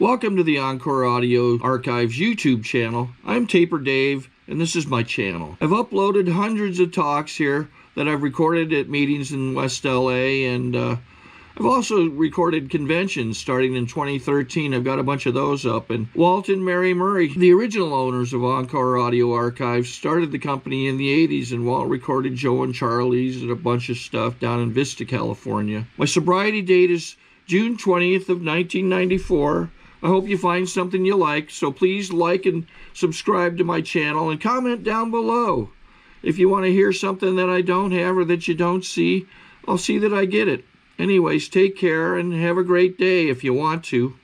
Welcome to the Encore Audio Archives YouTube channel. I'm Taper Dave, and this is my channel. I've uploaded hundreds of talks here that I've recorded at meetings in West LA, and I've also recorded conventions starting in 2013. I've got a bunch of those up. And Walt and Mary Murray, the original owners of Encore Audio Archives, started the company in the 80s, and Walt recorded Joe and Charlie's and a bunch of stuff down in Vista, California. My sobriety date is June 20th of 1994. I hope you find something you like, so please like and subscribe to my channel and comment down below. If you want to hear something that I don't have or that you don't see, I'll see that I get it. Anyways, take care and have a great day if you want to.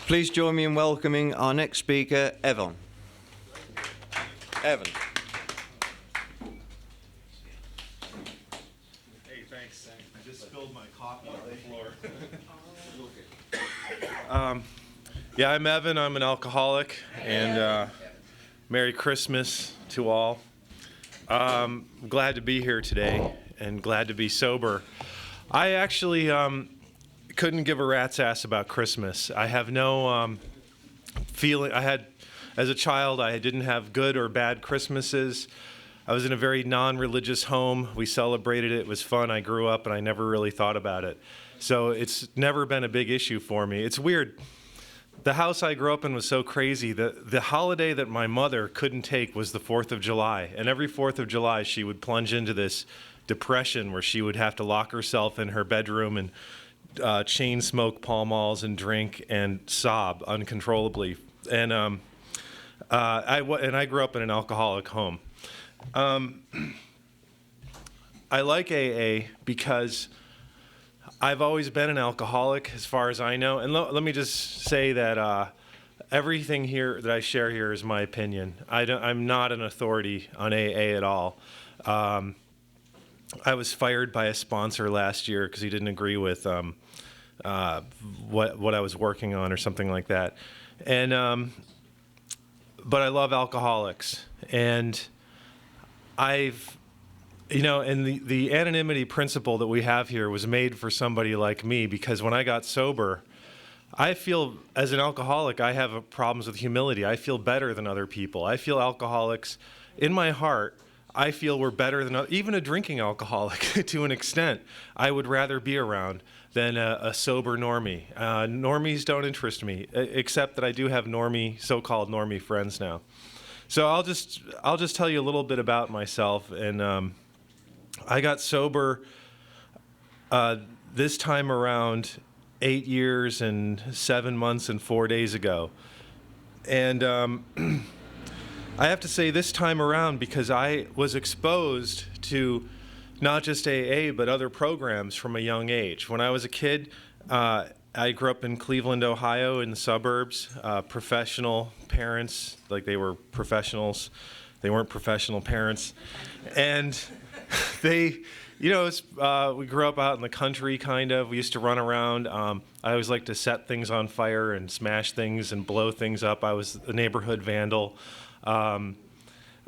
Please join me in welcoming our next speaker, Evan. Evan. Hey, thanks. I just spilled my coffee on the floor. Yeah, I'm Evan. I'm an alcoholic, and Merry Christmas to all. I'm glad to be here today and glad to be sober. I actually couldn't give a rat's ass about Christmas. I have no feeling. As a child, I didn't have good or bad Christmases. I was in a very non-religious home. We celebrated it. It was fun. I grew up and I never really thought about it. So it's never been a big issue for me. It's weird. The house I grew up in was so crazy. The holiday that my mother couldn't take was the 4th of July. And every 4th of July, she would plunge into this depression where she would have to lock herself in her bedroom and chain smoke Pall Malls and drink and sob uncontrollably. And I grew up in an alcoholic home. I like AA because I've always been an alcoholic, as far as I know. And let me just say that everything here that I share here is my opinion. I'm not an authority on AA at all. I was fired by a sponsor last year because he didn't agree with what I was working on or something like that. And but I love alcoholics, and and the anonymity principle that we have here was made for somebody like me, because when I got sober, I feel, as an alcoholic, I have problems with humility. I feel better than other people. I feel alcoholics, in my heart, I feel we're better than even a drinking alcoholic to an extent. I would rather be around than a sober normie. Normies don't interest me, except that I do have so-called normie friends now. So I'll just tell you a little bit about myself. And I got sober this time around 8 years and 7 months and 4 days ago. And I have to say this time around, because I was exposed to not just AA, but other programs from a young age. When I was a kid, I grew up in Cleveland, Ohio, in the suburbs. Professional parents, like they were professionals. They weren't professional parents. And they, we grew up out in the country, kind of. We used to run around. I always liked to set things on fire and smash things and blow things up. I was a neighborhood vandal,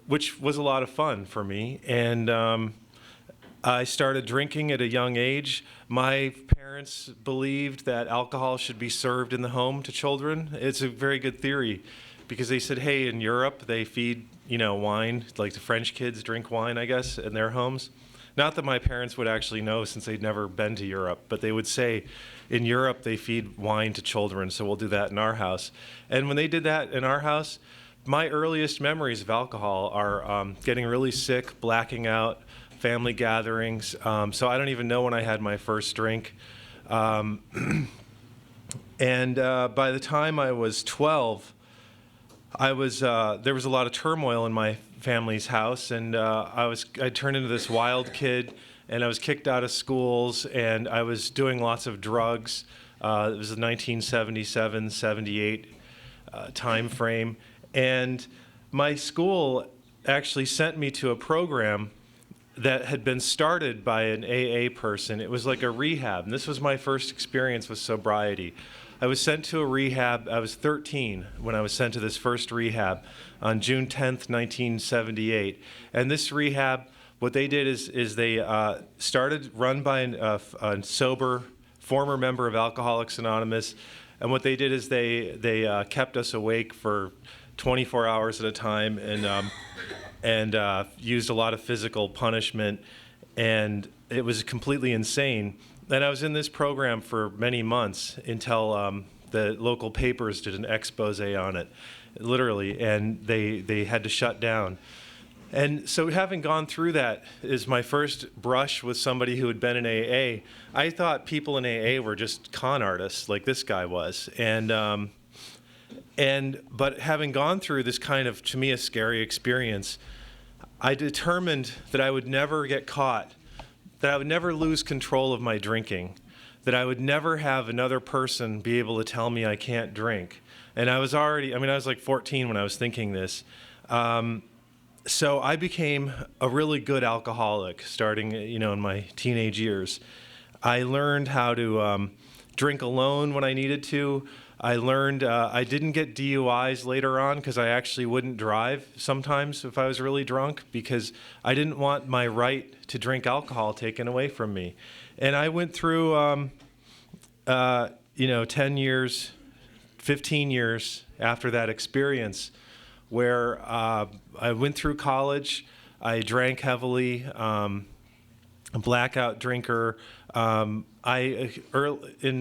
which was a lot of fun for me. And I started drinking at a young age. My parents believed that alcohol should be served in the home to children. It's a very good theory, because they said, hey, in Europe, they feed, wine, like the French kids drink wine, I guess, in their homes. Not that my parents would actually know, since they'd never been to Europe, but they would say, in Europe, they feed wine to children, so we'll do that in our house. And when they did that in our house, my earliest memories of alcohol are getting really sick, blacking out, family gatherings. So I don't even know when I had my first drink. And by the time I was 12, there was a lot of turmoil in my family's house, and I turned into this wild kid, and I was kicked out of schools, and I was doing lots of drugs. It was the 1977, 78 time frame, and my school actually sent me to a program that had been started by an AA person. It was like a rehab, and this was my first experience with sobriety. I was sent to a rehab. I was 13 when I was sent to this first rehab on June 10th, 1978. And this rehab what they did is they started, run by a sober former member of Alcoholics Anonymous, and what they did is they kept us awake for 24 hours at a time, and used a lot of physical punishment, and it was completely insane. And I was in this program for many months until the local papers did an expose on it, literally, and they had to shut down. And so having gone through that is my first brush with somebody who had been in AA. I thought people in AA were just con artists like this guy was. But having gone through this kind of, to me, a scary experience, I determined that I would never get caught, that I would never lose control of my drinking, that I would never have another person be able to tell me I can't drink. And I was already, I was like 14 when I was thinking this. So I became a really good alcoholic starting, in my teenage years. I learned how to drink alone when I needed to. I learned I didn't get DUIs later on because I actually wouldn't drive sometimes if I was really drunk, because I didn't want my right to drink alcohol taken away from me. And I went through, 10 years, 15 years after that experience, where I went through college, I drank heavily, a blackout drinker. In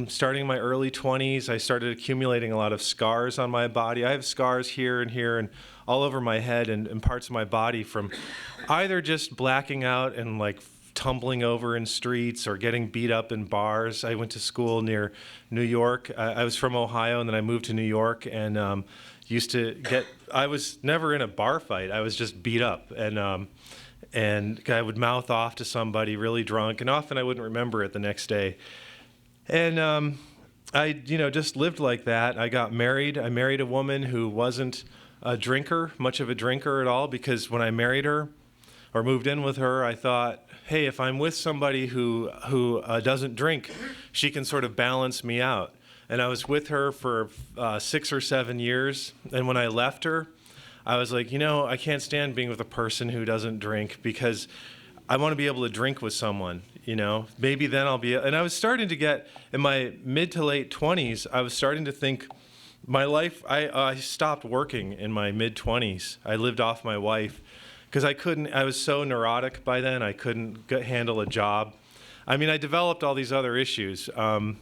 starting my early 20s, I started accumulating a lot of scars on my body. I have scars here and all over my head and parts of my body from either just blacking out and like tumbling over in streets or getting beat up in bars. I went to school near New York. I was from Ohio, and then I moved to New York, and I was never in a bar fight. I was just beat up, and I would mouth off to somebody really drunk, and often I wouldn't remember it the next day. And I just lived like that. I got married. I married a woman who wasn't much of a drinker at all, because when I married her or moved in with her, I thought, hey, if I'm with somebody who doesn't drink, she can sort of balance me out. And I was with her for 6 or 7 years. And when I left her, I was like, I can't stand being with a person who doesn't drink, because I want to be able to drink with someone, Maybe then I'll be... And I was starting to get, in my mid to late 20s, I was starting to think my life... I stopped working in my mid-20s. I lived off my wife, because I was so neurotic by then, I couldn't handle a job. I developed all these other issues. I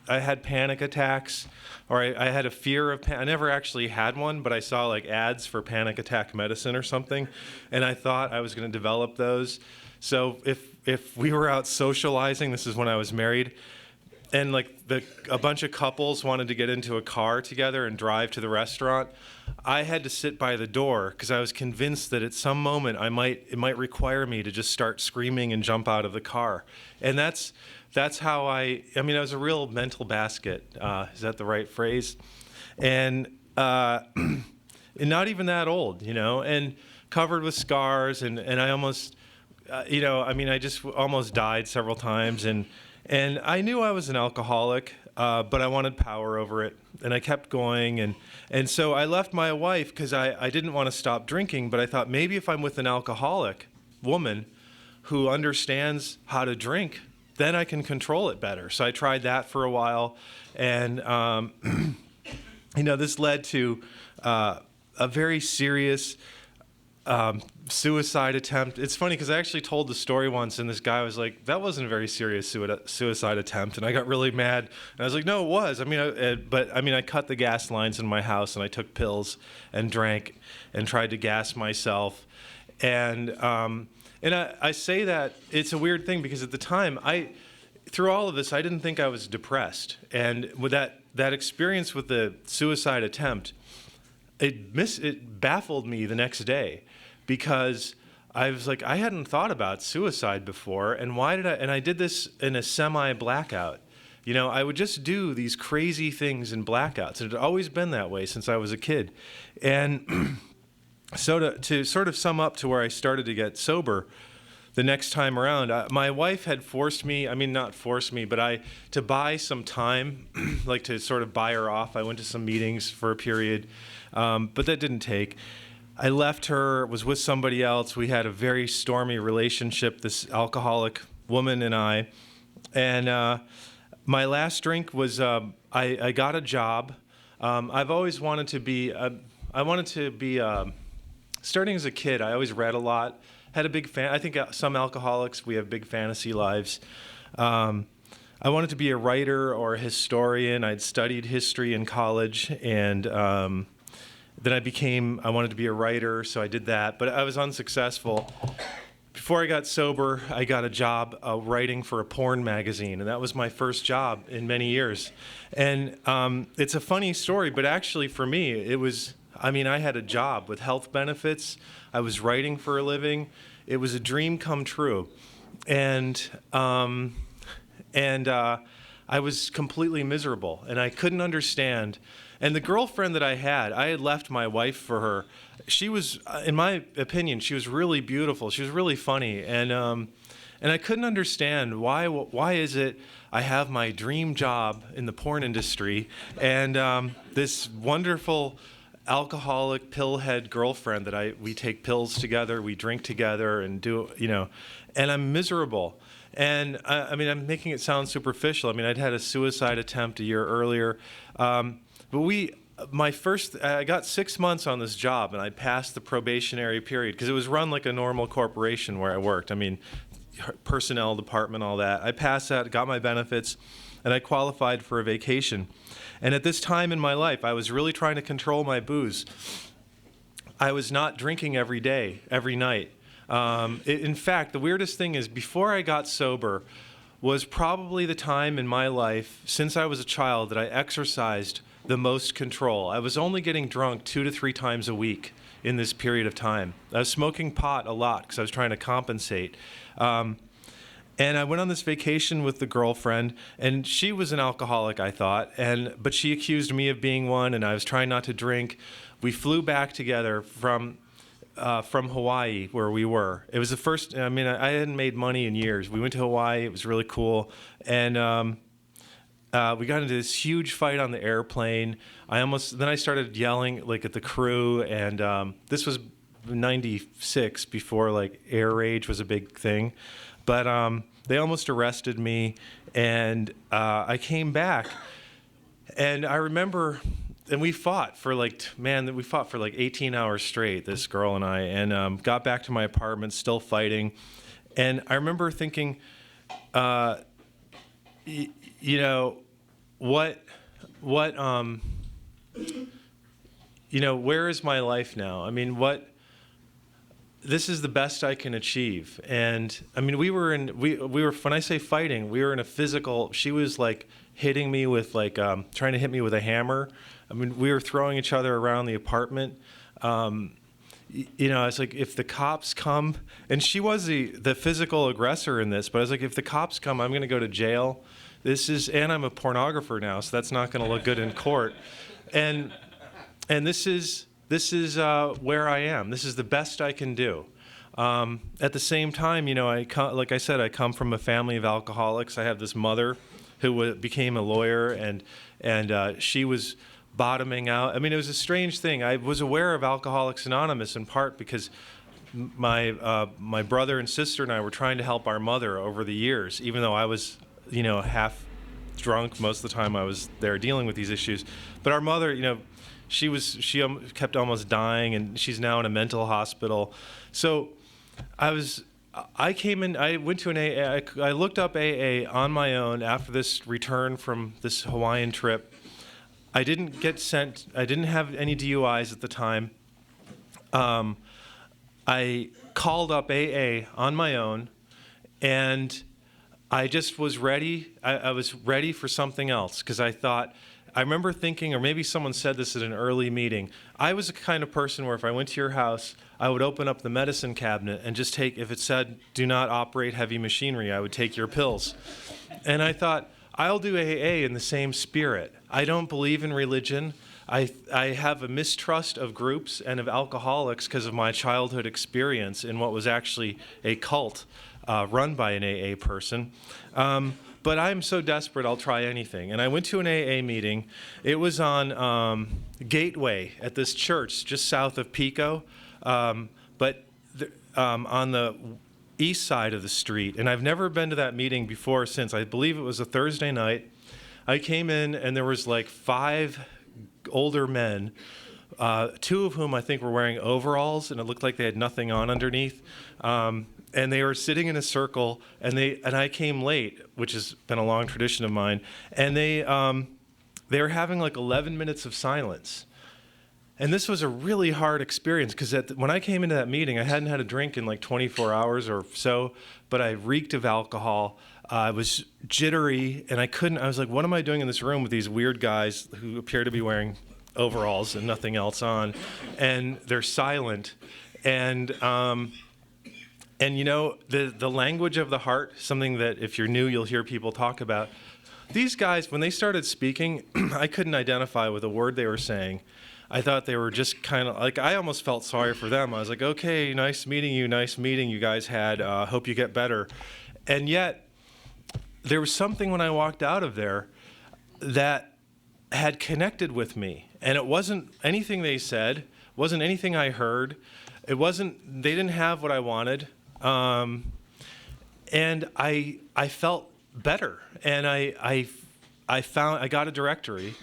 had panic attacks, or I had a fear of I never actually had one, but I saw like ads for panic attack medicine or something, and I thought I was going to develop those. So if we were out socializing, this is when I was married, and like a bunch of couples wanted to get into a car together and drive to the restaurant, I had to sit by the door, because I was convinced that at some moment it might require me to just start screaming and jump out of the car. And that's how I was a real mental basket. Is that the right phrase? And not even that old, and covered with scars, and I almost, I just almost died several times, and I knew I was an alcoholic, but I wanted power over it, and I kept going, and so I left my wife because I didn't want to stop drinking, but I thought maybe if I'm with an alcoholic woman who understands how to drink, then I can control it better. So I tried that for a while, and this led to a very serious suicide attempt. It's funny because I actually told the story once, and this guy was like, that wasn't a very serious suicide attempt, and I got really mad, and I was like, no, it was. I cut the gas lines in my house, and I took pills and drank and tried to gas myself, and I say that it's a weird thing, because at the time, through all of this, I didn't think I was depressed, and with that experience with the suicide attempt, it baffled me the next day, because I was like, I hadn't thought about suicide before, and I did this in a semi-blackout. I would just do these crazy things in blackouts. It had always been that way since I was a kid. And so to sort of sum up to where I started to get sober the next time around, my wife had forced me, not forced me, but to buy some time, like to sort of buy her off. I went to some meetings for a period, but that didn't take. I left her, was with somebody else. We had a very stormy relationship, this alcoholic woman and I. And my last drink was, I got a job. I've always wanted to be, starting as a kid, I always read a lot. Had a big fan. I think some alcoholics, we have big fantasy lives. I wanted to be a writer or a historian. I'd studied history in college, and then I wanted to be a writer, so I did that, but I was unsuccessful. Before I got sober, I got a job writing for a porn magazine, and that was my first job in many years. And it's a funny story, but actually for me, it was, I had a job with health benefits. I was writing for a living. It was a dream come true. And I was completely miserable, and I couldn't understand. And the girlfriend that I had left my wife for her. She was, in my opinion, she was really beautiful. She was really funny, and I couldn't understand why is it I have my dream job in the porn industry and this wonderful alcoholic pillhead girlfriend that we take pills together, we drink together, and and I'm miserable. And I'm making it sound superficial. I'd had a suicide attempt a year earlier. But I got 6 months on this job, and I passed the probationary period because it was run like a normal corporation where I worked. Personnel department, all that. I passed that, got my benefits, and I qualified for a vacation. And at this time in my life, I was really trying to control my booze. I was not drinking every day, every night. In fact, the weirdest thing is before I got sober was probably the time in my life since I was a child that I exercised the most control. I was only getting drunk 2 to 3 times a week in this period of time. I was smoking pot a lot because I was trying to compensate. And I went on this vacation with the girlfriend, and she was an alcoholic, I thought, but she accused me of being one, and I was trying not to drink. We flew back together from Hawaii, where we were. It was the first, I hadn't made money in years. We went to Hawaii, it was really cool, and we got into this huge fight on the airplane. Then I started yelling at the crew, and this was 96, before air rage was a big thing. But they almost arrested me, and I came back, and I remember, and we fought for 18 hours straight, this girl and I, and got back to my apartment still fighting. And I remember thinking, where is my life now? This is the best I can achieve. And when I say fighting, we were in a physical, she was hitting me with trying to hit me with a hammer. We were throwing each other around the apartment. It's if the cops come, and she was the physical aggressor in this, but I was if the cops come, I'm going to go to jail. And I'm a pornographer now, so that's not going to look good in court. And this is where I am. This is the best I can do. At the same time, like I said, I come from a family of alcoholics. I have this mother who became a lawyer, and she was bottoming out. It was a strange thing. I was aware of Alcoholics Anonymous in part because my brother and sister and I were trying to help our mother over the years, even though I was half drunk most of the time I was there dealing with these issues. But our mother, she kept almost dying, and she's now in a mental hospital. So I went to an AA. I looked up AA on my own after this return from this Hawaiian trip. I didn't get sent. I didn't have any DUIs at the time. I called up AA on my own, and I just was ready. I was ready for something else because I remember thinking, or maybe someone said this at an early meeting, I was the kind of person where if I went to your house, I would open up the medicine cabinet and just if it said, do not operate heavy machinery, I would take your pills. And I thought, I'll do AA in the same spirit. I don't believe in religion. I have a mistrust of groups and of alcoholics because of my childhood experience in what was actually a cult run by an AA person. But I'm so desperate, I'll try anything. And I went to an AA meeting. It was on Gateway at this church just south of Pico. But on the east side of the street, and I've never been to that meeting before or since. I believe it was a Thursday night. I came in, and there was like 5 older men, 2 of whom I think were wearing overalls, and it looked like they had nothing on underneath. And they were sitting in a circle, and I came late, which has been a long tradition of mine, and they were having like 11 minutes of silence. And this was a really hard experience because when I came into that meeting, I hadn't had a drink in like 24 hours or so, but I reeked of alcohol. I was jittery, and I was like, what am I doing in this room with these weird guys who appear to be wearing overalls and nothing else on, and they're silent. And you know, the language of the heart, something that if you're new, you'll hear people talk about. These guys, when they started speaking, I couldn't identify with a word they were saying. I thought they were just kind of like, I almost felt sorry for them. I was like, okay, nice meeting you guys had, hope you get better. And yet, there was something when I walked out of there that had connected with me. And it wasn't anything they said, wasn't anything I heard. They didn't have what I wanted. And I felt better. And I got a directory.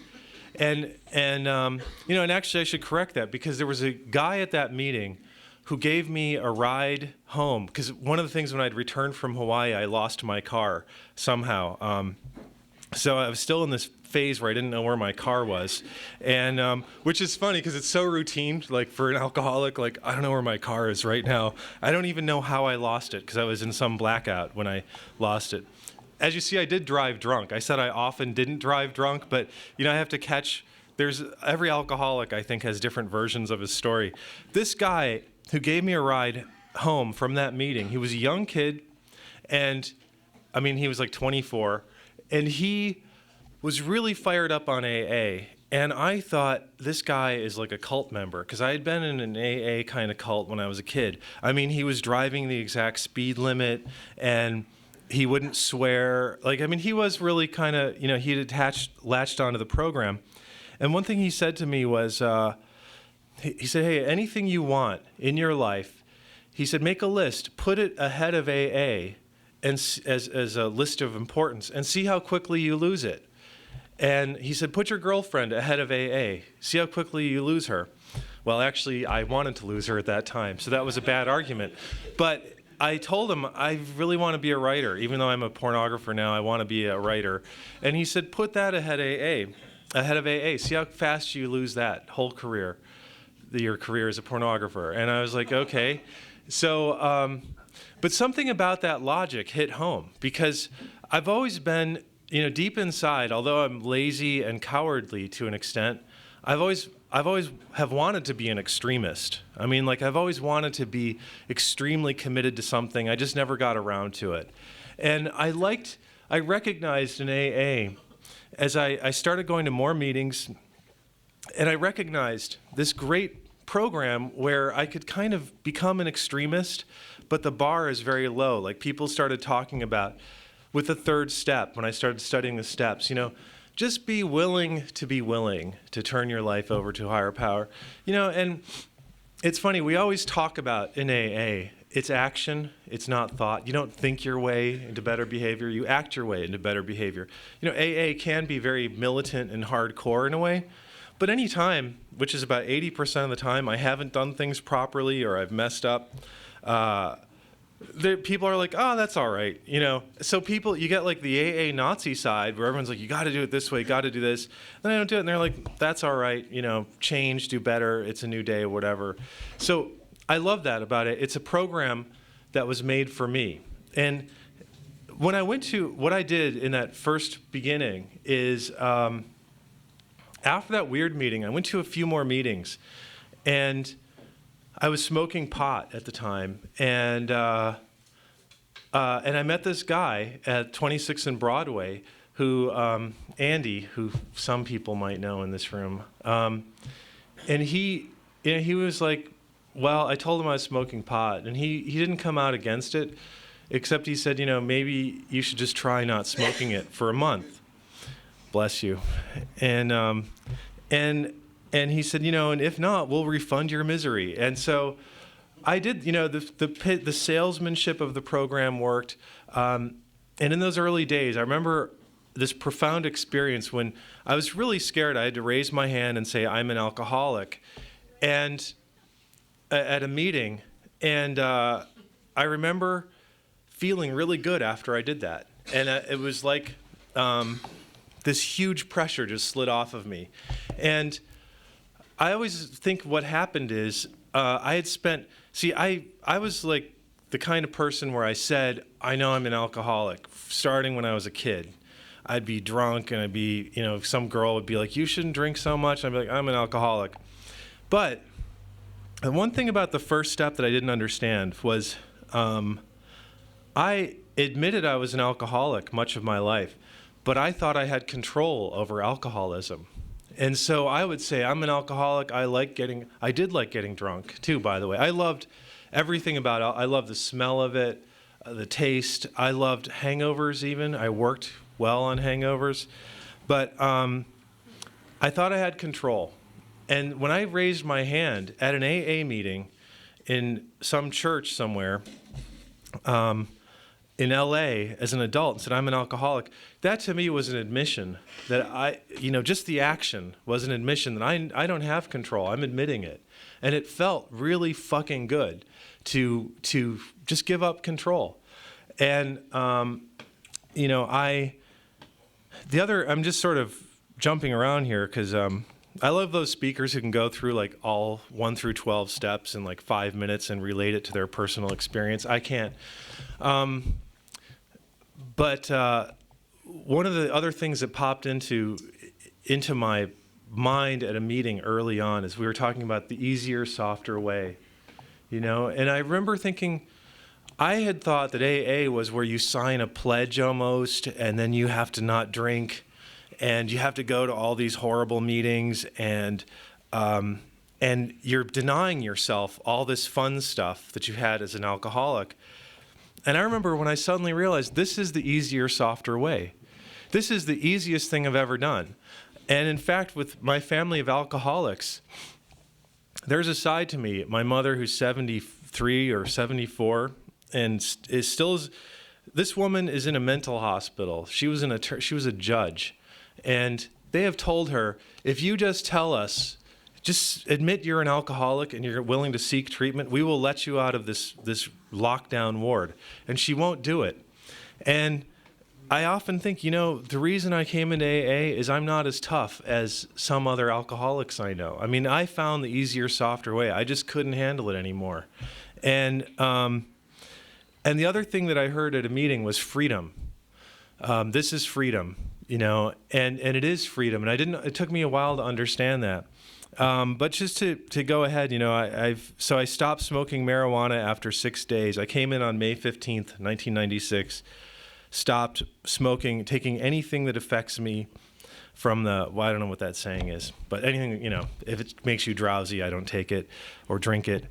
And you know, and actually I should correct that, because there was a guy at that meeting who gave me a ride home. Because one of the things when I'd returned from Hawaii, I lost my car somehow. So I was still in this phase where I didn't know where my car was, and which is funny because it's so routine. Like for an alcoholic, like I don't know where my car is right now. I don't even know how I lost it because I was in some blackout when I lost it. As you see, I did drive drunk. I said I often didn't drive drunk, but you know, I have to catch. Every alcoholic, I think, has different versions of his story. This guy who gave me a ride home from that meeting, he was a young kid, and I mean, he was like 24, and he was really fired up on AA. And I thought, this guy is like a cult member, because I had been in an AA kind of cult when I was a kid. I mean, he was driving the exact speed limit, and he wouldn't swear. Like, I mean, he was really kind of, you know, he'd latched onto the program. And one thing he said to me was, he said, hey, anything you want in your life, he said, make a list, put it ahead of AA and as a list of importance, and see how quickly you lose it. And he said, put your girlfriend ahead of AA, see how quickly you lose her. Well, actually, I wanted to lose her at that time, so that was a bad argument. But I told him, I really want to be a writer. Even though I'm a pornographer now, I want to be a writer. And he said, put that ahead of AA. See how fast you lose that whole career, your career as a pornographer. And I was like, okay. So, but something about that logic hit home, because I've always been, you know, deep inside, although I'm lazy and cowardly to an extent, I've always have wanted to be an extremist. I mean, like, I've always wanted to be extremely committed to something. I just never got around to it. And I recognized in AA, as I started going to more meetings, and I recognized this great program where I could kind of become an extremist, but the bar is very low. Like, people started talking about, with the 3rd step, when I started studying the steps, you know, just be willing to turn your life over to a higher power. You know, and it's funny, we always talk about in AA, it's action, it's not thought. You don't think your way into better behavior, you act your way into better behavior. You know, AA can be very militant and hardcore in a way, but any time, which is about 80% of the time, I haven't done things properly or I've messed up, people are like, oh, that's all right, you know. So you get like the AA Nazi side where everyone's like, you got to do it this way, got to do this. Then I don't do it, and they're like, that's all right, you know, change, do better, it's a new day, whatever. So I love that about it. It's a program that was made for me. And when I went to, what I did in that first beginning is, after that weird meeting, I went to a few more meetings, and I was smoking pot at the time, and I met this guy at 26 and Broadway, who Andy, who some people might know in this room, and he was like, well, I told him I was smoking pot, and he didn't come out against it, except he said, you know, maybe you should just try not smoking it for a month. Bless you, and he said, you know, and if not, we'll refund your misery. And so I did, the salesmanship of the program worked. And in those early days, I remember this profound experience when I was really scared. I had to raise my hand and say, I'm an alcoholic. And at a meeting, and I remember feeling really good after I did that. And it was like this huge pressure just slid off of me. And I always think what happened is I had spent, I was like the kind of person where I said, I know I'm an alcoholic, starting when I was a kid. I'd be drunk and I'd be, some girl would be like, you shouldn't drink so much. I'd be like, I'm an alcoholic. But the one thing about the first step that I didn't understand was I admitted I was an alcoholic much of my life, but I thought I had control over alcoholism. And so I would say, I'm an alcoholic. I did like getting drunk too, by the way. I loved everything about it. I loved the smell of it, the taste. I loved hangovers even. I worked well on hangovers. But I thought I had control. And when I raised my hand at an AA meeting in some church somewhere in LA as an adult and said, I'm an alcoholic, that to me was an admission that just the action was an admission that I don't have control. I'm admitting it. And it felt really fucking good to just give up control. And, I'm just sort of jumping around here because I love those speakers who can go through like all 1 through 12 steps in like 5 minutes and relate it to their personal experience. I can't. But one of the other things that popped into my mind at a meeting early on is we were talking about the easier, softer way, and I remember thinking, I had thought that AA was where you sign a pledge almost, and then you have to not drink, and you have to go to all these horrible meetings, and you're denying yourself all this fun stuff that you had as an alcoholic. And I remember when I suddenly realized this is the easier, softer way. This is the easiest thing I've ever done. And in fact, with my family of alcoholics, there's a side to me. My mother, who's 73 or 74, and this woman is in a mental hospital. She was a judge. And they have told her, if you just tell us, just admit you're an alcoholic and you're willing to seek treatment, we will let you out of this lockdown ward. And she won't do it. And I often think, the reason I came into AA is I'm not as tough as some other alcoholics I know. I mean, I found the easier, softer way. I just couldn't handle it anymore. And the other thing that I heard at a meeting was freedom. This is freedom, and it is freedom. And it took me a while to understand that. But just to go ahead, I stopped smoking marijuana after 6 days. I came in on May 15th, 1996, stopped smoking, taking anything that affects me from I don't know what that saying is, but anything, if it makes you drowsy, I don't take it or drink it.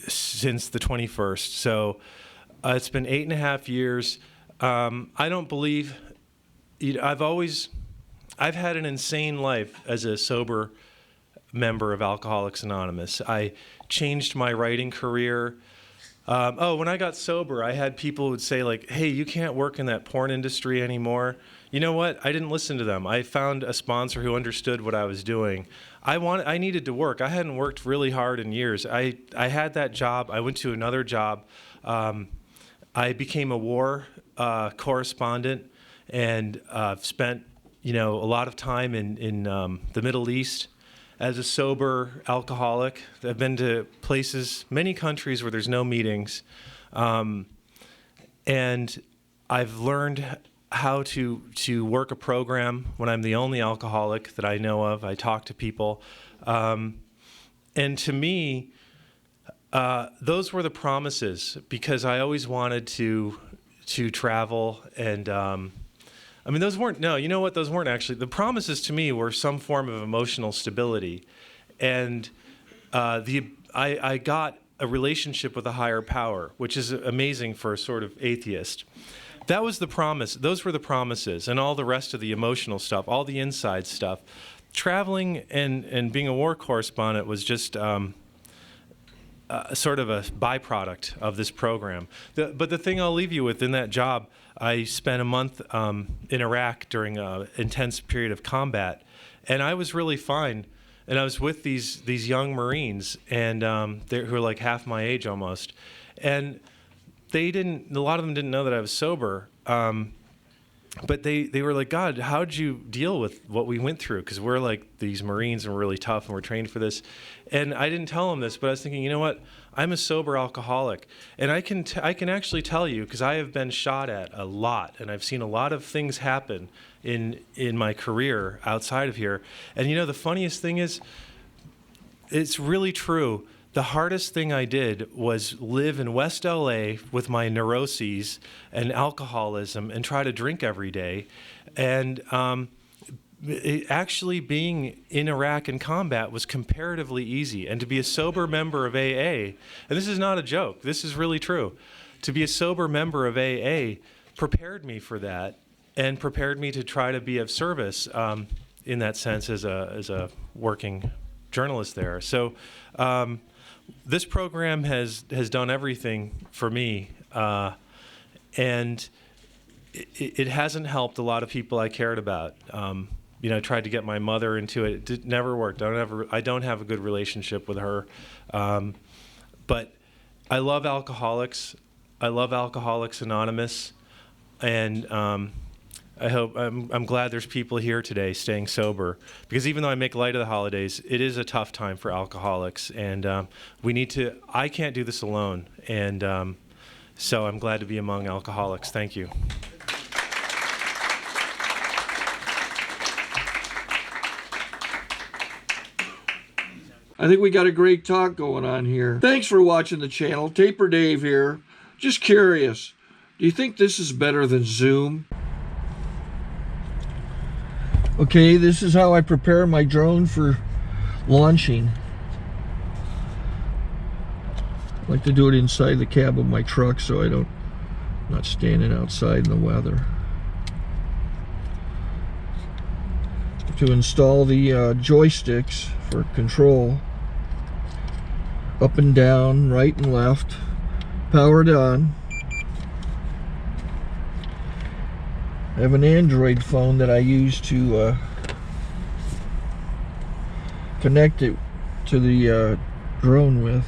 Since the 21st. So it's been 8.5 years. I don't believe, I've had an insane life as a sober member of Alcoholics Anonymous. I changed my writing career. When I got sober, I had people who would say like, hey, you can't work in that porn industry anymore. You know what? I didn't listen to them. I found a sponsor who understood what I was doing. I needed to work. I hadn't worked really hard in years. I had that job. I went to another job. I became a war correspondent and spent a lot of time in the Middle East as a sober alcoholic. I've been to many countries where there's no meetings. And I've learned how to work a program when I'm the only alcoholic that I know of. I talk to people. And to me, those were the promises, because I always wanted to travel and those weren't, no, you know what, those weren't actually, the promises to me were some form of emotional stability. And I got a relationship with a higher power, which is amazing for a sort of atheist. That was the promise, those were the promises, and all the rest of the emotional stuff, all the inside stuff. traveling and being a war correspondent was just sort of a byproduct of this program. But the thing I'll leave you with in that job, I spent a month in Iraq during an intense period of combat, and I was really fine. And I was with these young Marines, and who were like half my age almost, and a lot of them didn't know that I was sober. But they were like, God, how'd you deal with what we went through? Because we're like these Marines and we're really tough and we're trained for this. And I didn't tell them this, but I was thinking, you know what? I'm a sober alcoholic. And I can actually tell you, because I have been shot at a lot and I've seen a lot of things happen in my career outside of here. And you know, the funniest thing is, it's really true. The hardest thing I did was live in West LA with my neuroses and alcoholism and try to drink every day. And actually being in Iraq in combat was comparatively easy. And to be a sober member of AA, and this is not a joke, this is really true, to be a sober member of AA prepared me for that and prepared me to try to be of service in that sense as a working journalist there. So this program has done everything for me, and it hasn't helped a lot of people I cared about. You know, I tried to get my mother into it. It never worked. I don't have a good relationship with her. But I love alcoholics. I love Alcoholics Anonymous, and I'm glad there's people here today staying sober, because even though I make light of the holidays, it is a tough time for alcoholics, and I can't do this alone, and so I'm glad to be among alcoholics. Thank you. I think we got a great talk going on here. Thanks for watching the channel. Taper Dave here. Just curious, do you think this is better than Zoom? Okay, this is how I prepare my drone for launching. I like to do it inside the cab of my truck so I'm not standing outside in the weather. To install the joysticks for control, up and down, right and left, powered on. I have an Android phone that I use to connect it to the drone with.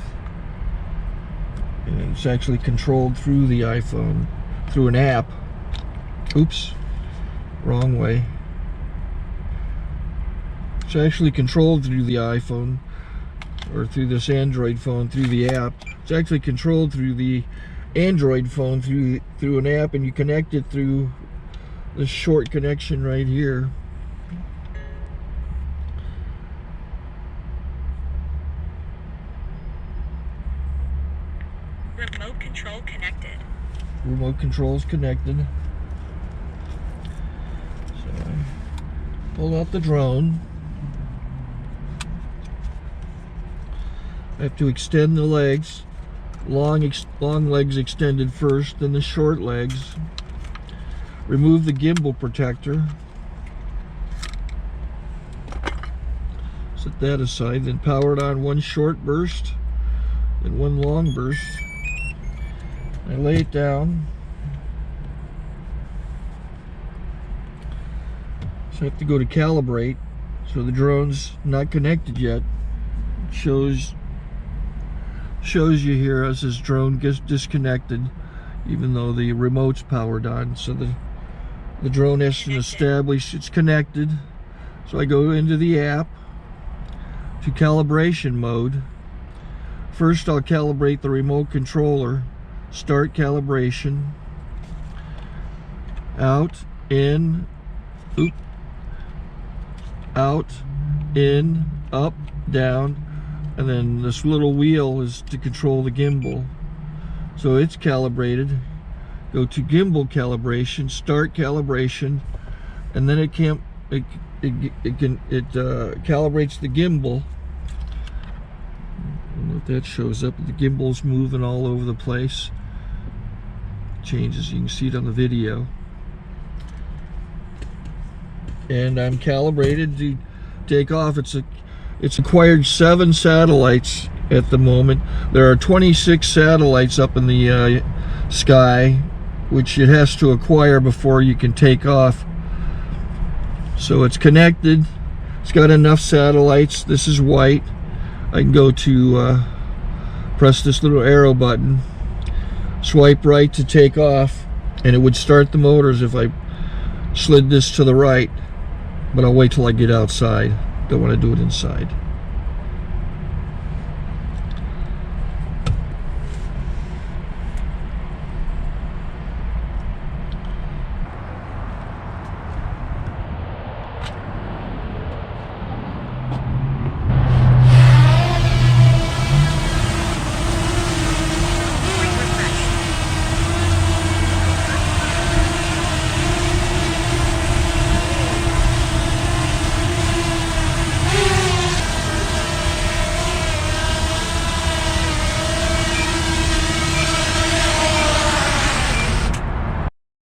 And it's actually controlled through the iPhone, through an app. Oops, wrong way. It's actually controlled through the iPhone, or through this Android phone, through the app. It's actually controlled through the Android phone, through an app, and you connect it through this short connection right here. Remote control connected. Remote control's connected. So I pull out the drone. I have to extend the legs. Long legs extended first, then the short legs. Remove the gimbal protector. Set that aside, then power it on one short burst, then one long burst. I lay it down. So I have to go to calibrate. So the drone's not connected yet. It shows you here as this drone gets disconnected, even though the remote's powered on. So the drone has to establish it's connected. So I go into the app to calibration mode. First I'll calibrate the remote controller. Start calibration. Out, in, oop, out, in, up, down, and then this little wheel is to control the gimbal. So it's calibrated. Go to gimbal calibration, start calibration, and then it calibrates the gimbal. I don't know if that shows up. The gimbal's moving all over the place. Changes, you can see it on the video. And I'm calibrated to take off. It's acquired 7 satellites at the moment. There are 26 satellites up in the sky, which it has to acquire before you can take off. So it's connected. It's got enough satellites. This is white. I can go to press this little arrow button, swipe right to take off, and it would start the motors if I slid this to the right, but I'll wait till I get outside. Don't want to do it inside.